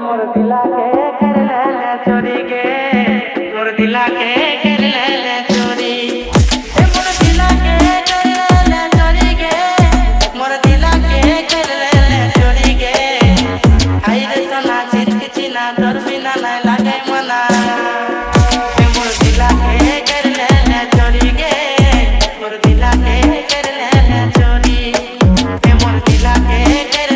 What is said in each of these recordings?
मोर दिला के कर ले चोरी के मोर दिला के कर ले चोरी मोर दिला के कर ले चोरी के मोर दिला के कर ले चोरी के आई रे सोना चिरक चिना तोर बिना ना लागे मना मोर दिला के कर ले चोरी के मोर दिला के कर ले चोरी मोर दिला के कर ले चोरी के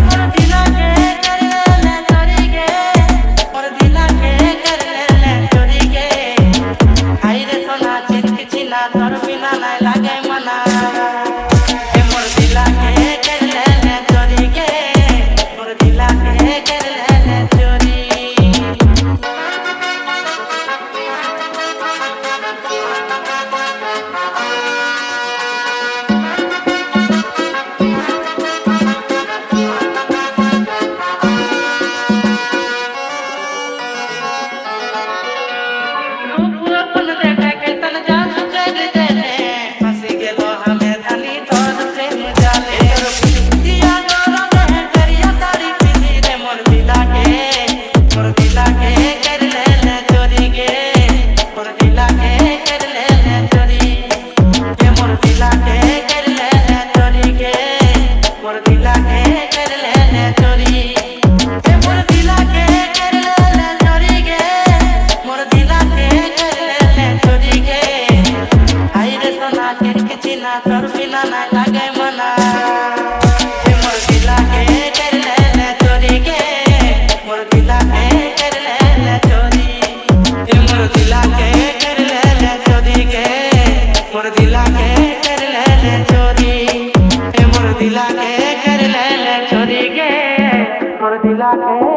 मोर दिला तोर बिना ना लागे मना मोर दिला के कर ले चोरी के मोर दिला के कर ले चोरी मोर दिला के कर ले चोरी के मोर दिला के कर ले चोरी मोर दिला के कर ले चोरी के मोर दिला के